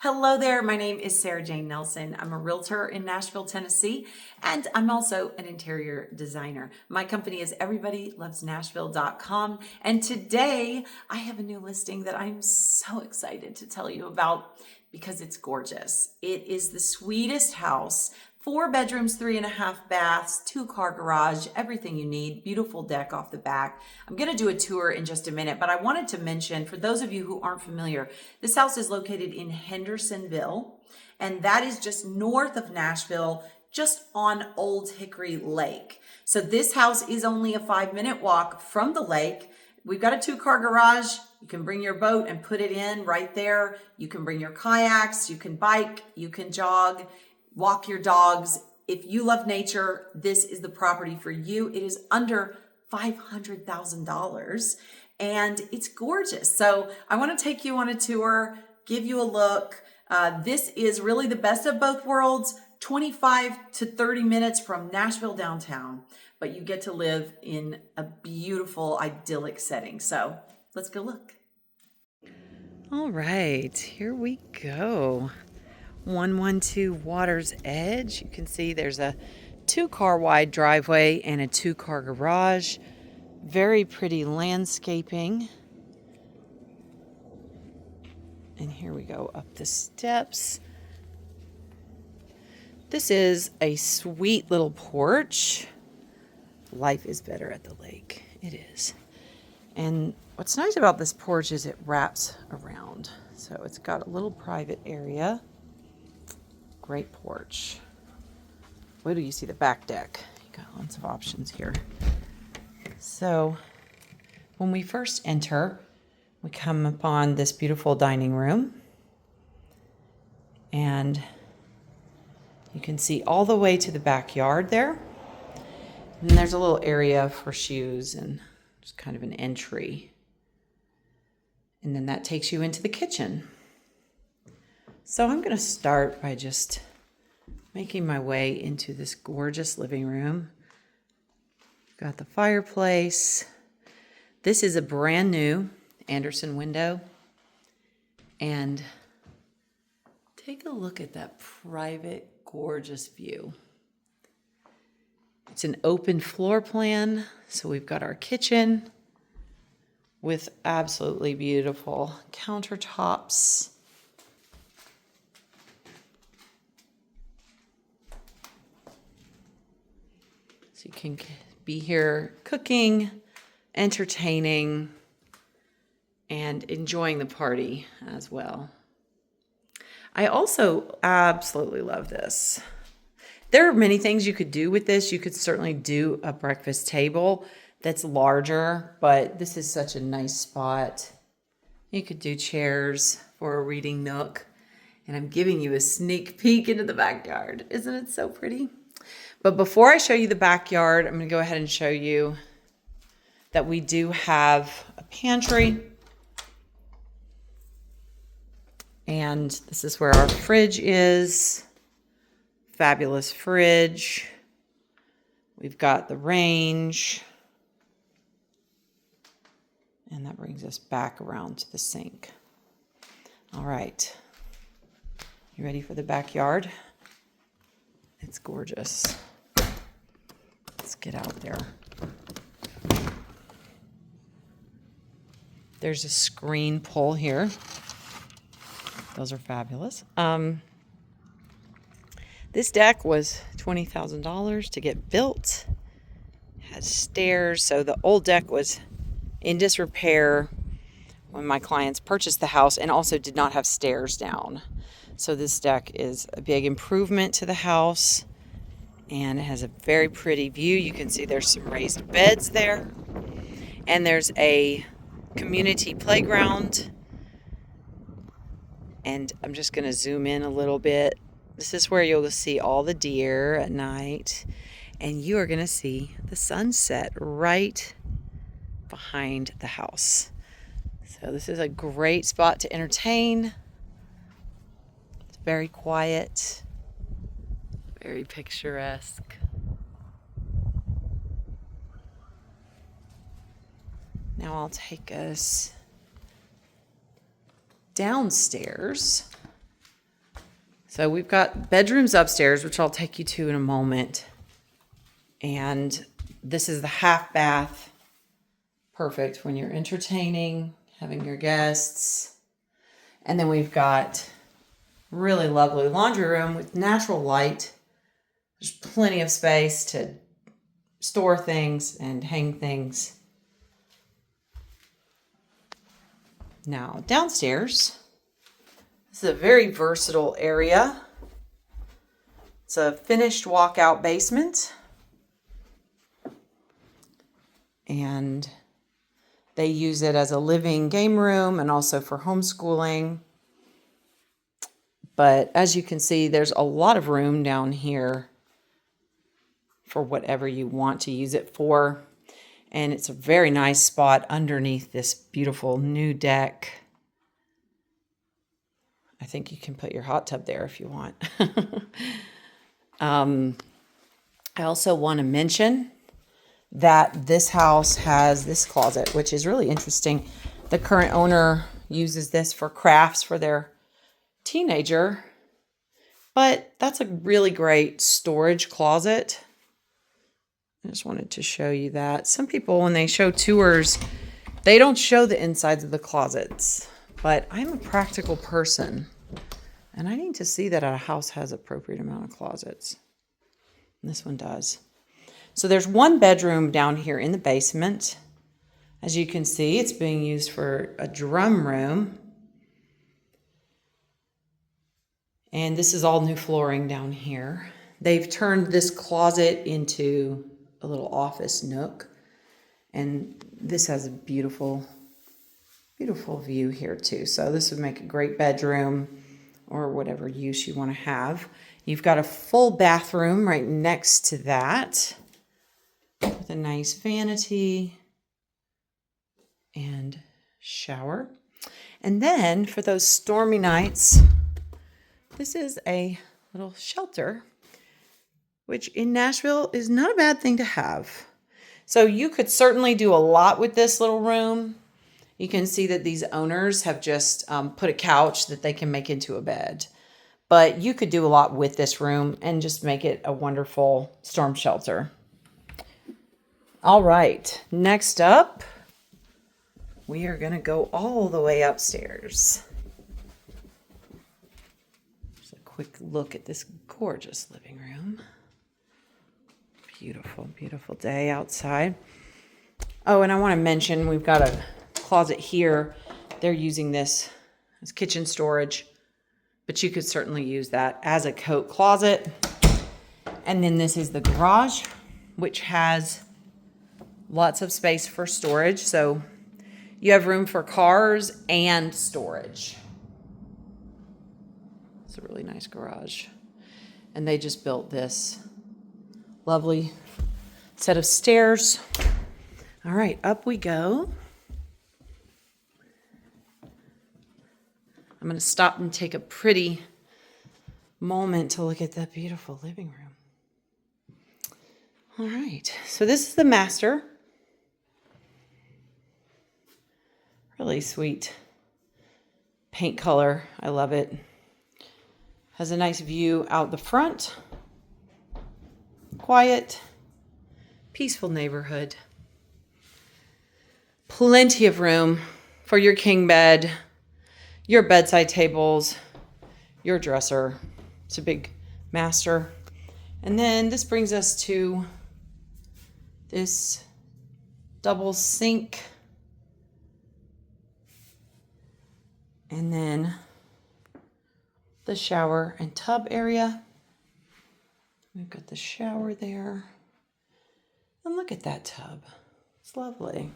Hello there, my name is Sarah Jane Nelson. I'm a realtor in Nashville, Tennessee, and I'm also an interior designer. My company is everybodylovesnashville.com, and today I have a new listing that I'm so excited to tell you about because it's gorgeous. It is the sweetest house. 4 bedrooms, 3.5 baths, 2-car garage, everything you need, beautiful deck off the back. I'm gonna do a tour in just a minute, but I wanted to mention, for those of you who aren't familiar, this house is located in Hendersonville, and that is just north of Nashville, just on Old Hickory Lake. So this house is only a 5-minute walk from the lake. We've got a 2-car garage. You can bring your boat and put it in right there. You can bring your kayaks, you can bike, you can jog, walk your dogs. If you love nature, this is the property for you. It is under $500,000 and it's gorgeous. So I want to take you on a tour, give you a look. This is really the best of both worlds, 25 to 30 minutes from Nashville downtown, but you get to live in a beautiful, idyllic setting. So let's go look. All right, here we go. 112 Water's Edge. You can see there's a 2-car wide driveway and a 2-car garage. Very pretty landscaping. And here we go up the steps. This is a sweet little porch. Life is better at the lake. It is. And what's nice about this porch is it wraps around. So it's got a little private area. Great porch. Wait till you see the back deck. You got lots of options here. So when we first enter, we come upon this beautiful dining room. And you can see all the way to the backyard there. And there's a little area for shoes and just kind of an entry. And then that takes you into the kitchen. So I'm going to start by just making my way into this gorgeous living room. Got the fireplace. This is a brand new Anderson window. And take a look at that private, gorgeous view. It's an open floor plan. So we've got our kitchen with absolutely beautiful countertops. So you can be here cooking, entertaining, and enjoying the party as well. I also absolutely love this. There are many things you could do with this. You could certainly do a breakfast table that's larger, but this is such a nice spot. You could do chairs for a reading nook. And I'm giving you a sneak peek into the backyard. Isn't it so pretty? But before I show you the backyard, I'm going to go ahead and show you that we do have a pantry. And this is where our fridge is. Fabulous fridge. We've got the range. And that brings us back around to the sink. All right. You ready for the backyard? It's gorgeous. Let's get out there. There's a screen pull here. Those are fabulous. This deck was $20,000 to get built. It has stairs. So the old deck was in disrepair when my clients purchased the house and also did not have stairs down. So this deck is a big improvement to the house and it has a very pretty view. You can see there's some raised beds there and there's a community playground. And I'm just going to zoom in a little bit. This is where you'll see all the deer at night and you are going to see the sunset right behind the house. So this is a great spot to entertain. It's very quiet, very picturesque. Now I'll take us downstairs So we've got bedrooms upstairs, which I'll take you to in a moment. And this is the half bath. Perfect when you're entertaining, having your guests. And then we've got really lovely laundry room with natural light. There's plenty of space to store things and hang things. Now, downstairs, this is a very versatile area. It's a finished walkout basement. And they use it as a living game room and also for homeschooling. But as you can see, there's a lot of room down here for whatever you want to use it for. And it's a very nice spot underneath this beautiful new deck. I think you can put your hot tub there if you want. I also want to mention that this house has this closet, which is really interesting. The current owner uses this for crafts for their teenager, but that's a really great storage closet. I just wanted to show you that. Some people, when they show tours, they don't show the insides of the closets, but I'm a practical person and I need to see that a house has appropriate amount of closets. And this one does. So there's one bedroom down here in the basement. As you can see, it's being used for a drum room. And this is all new flooring down here. They've turned this closet into a little office nook. And this has a beautiful, beautiful view here too. So this would make a great bedroom or whatever use you want to have. You've got a full bathroom right next to that with a nice vanity and shower. And then for those stormy nights, this is a little shelter, which in Nashville is not a bad thing to have. So you could certainly do a lot with this little room. You can see that these owners have just put a couch that they can make into a bed. But you could do a lot with this room and just make it a wonderful storm shelter. All right, next up, we are going to go all the way upstairs. Just a quick look at this gorgeous living room. Beautiful, beautiful day outside. Oh, and I want to mention we've got a closet here. They're using this as kitchen storage, but you could certainly use that as a coat closet. And then this is the garage, which has lots of space for storage. So you have room for cars and storage. It's a really nice garage. And they just built this lovely set of stairs. All right, up we go. I'm going to stop and take a pretty moment to look at that beautiful living room. All right, so this is the master. Really sweet paint color. I love it. Has a nice view out the front. Quiet, peaceful neighborhood. Plenty of room for your king bed, your bedside tables, your dresser. It's a big master. And then this brings us to this double sink. And then the shower and tub area. We've got the shower there. And look at that tub. It's lovely.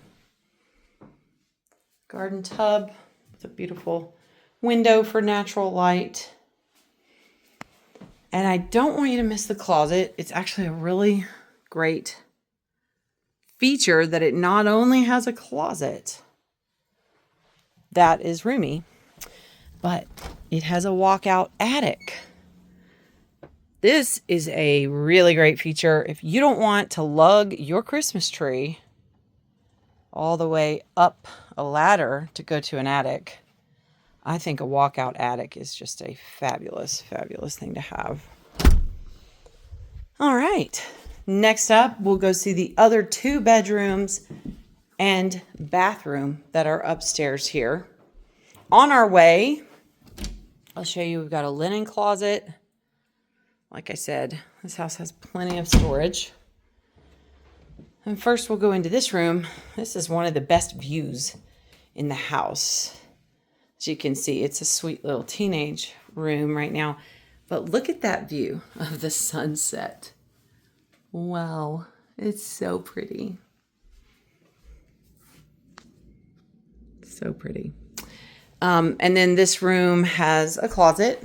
Garden tub with a beautiful window for natural light. And I don't want you to miss the closet. It's actually a really great feature that it not only has a closet that is roomy, but it has a walkout attic. This is a really great feature if you don't want to lug your Christmas tree all the way up a ladder to go to an attic. I think a walkout attic is just a fabulous, fabulous thing to have. All right. Next up, we'll go see the other 2 bedrooms and bathroom that are upstairs here. On our way, I'll show you, we've got a linen closet. Like I said, this house has plenty of storage. And first we'll go into this room. This is one of the best views in the house. As you can see, it's a sweet little teenage room right now. But look at that view of the sunset. Wow, it's so pretty. So pretty. And then this room has a closet.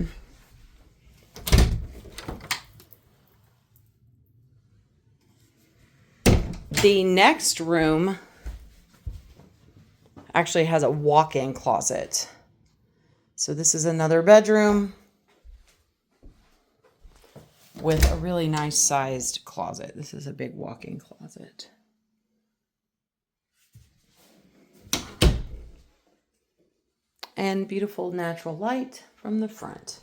The next room actually has a walk-in closet. So this is another bedroom with a really nice sized closet. This is a big walk-in closet. And beautiful natural light from the front.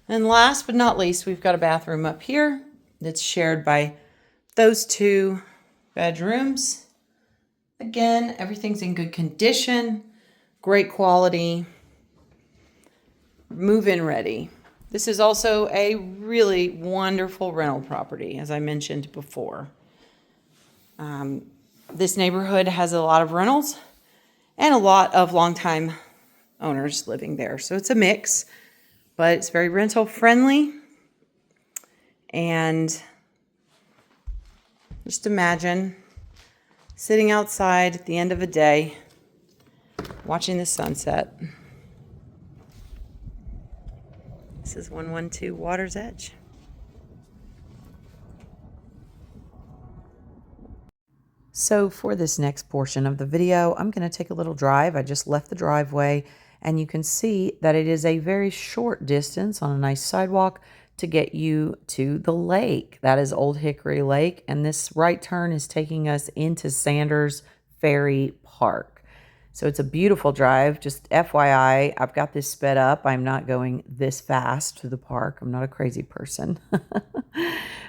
And last but not least, we've got a bathroom up here that's shared by those 2 bedrooms. Again, everything's in good condition, great quality, move-in ready. This is also a really wonderful rental property, as I mentioned before. This neighborhood has a lot of rentals and a lot of longtime owners living there. So it's a mix, but it's very rental friendly. And just imagine sitting outside at the end of a day, watching the sunset. This is 112 Water's Edge. So for this next portion of the video, I'm going to take a little drive. I just left the driveway, and you can see that it is a very short distance on a nice sidewalk to get you to the lake. That is Old Hickory Lake, and this right turn is taking us into Sanders Ferry Park. So it's a beautiful drive. Just FYI, I've got this sped up. I'm not going this fast to the park. I'm not a crazy person.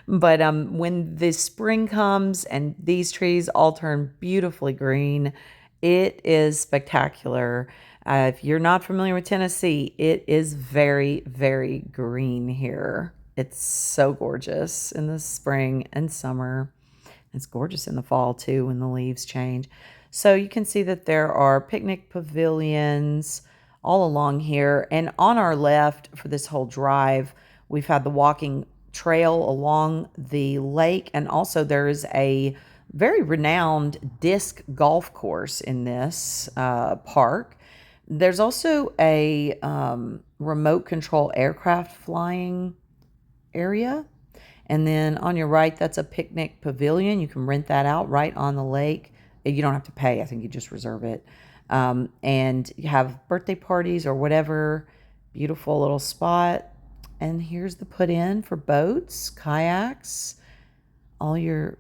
But when the spring comes and these trees all turn beautifully green, it is spectacular. If you're not familiar with Tennessee, it is very, very green here. It's so gorgeous in the spring and summer. It's gorgeous in the fall too when the leaves change. So you can see that there are picnic pavilions all along here. And on our left for this whole drive, we've had the walking trail along the lake. And also there is a very renowned disc golf course in this park. There's also a remote control aircraft flying area. And then on your right, that's a picnic pavilion. You can rent that out right on the lake. You don't have to pay. I think you just reserve it. And you have birthday parties or whatever. Beautiful little spot. And here's the put in for boats, kayaks, all your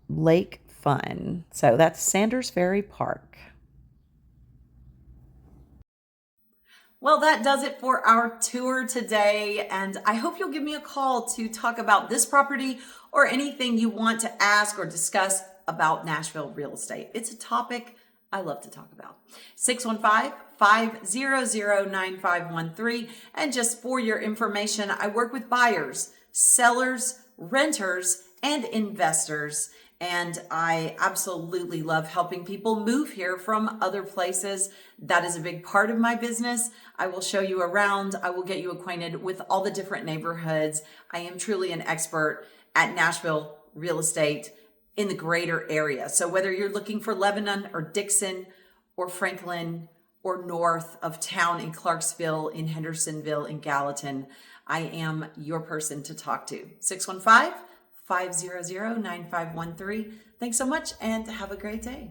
lake fun. So that's Sanders Ferry Park. Well, that does it for our tour today, and I hope you'll give me a call to talk about this property or anything you want to ask or discuss about Nashville real estate. It's a topic I love to talk about. 615-500-9513. And just for your information, I work with buyers, sellers, renters, and investors. And I absolutely love helping people move here from other places. That is a big part of my business. I will show you around. I will get you acquainted with all the different neighborhoods. I am truly an expert at Nashville real estate in the greater area. So whether you're looking for Lebanon or Dixon or Franklin or north of town in Clarksville, in Hendersonville, in Gallatin, I am your person to talk to. 615-500-9513. Thanks so much and have a great day.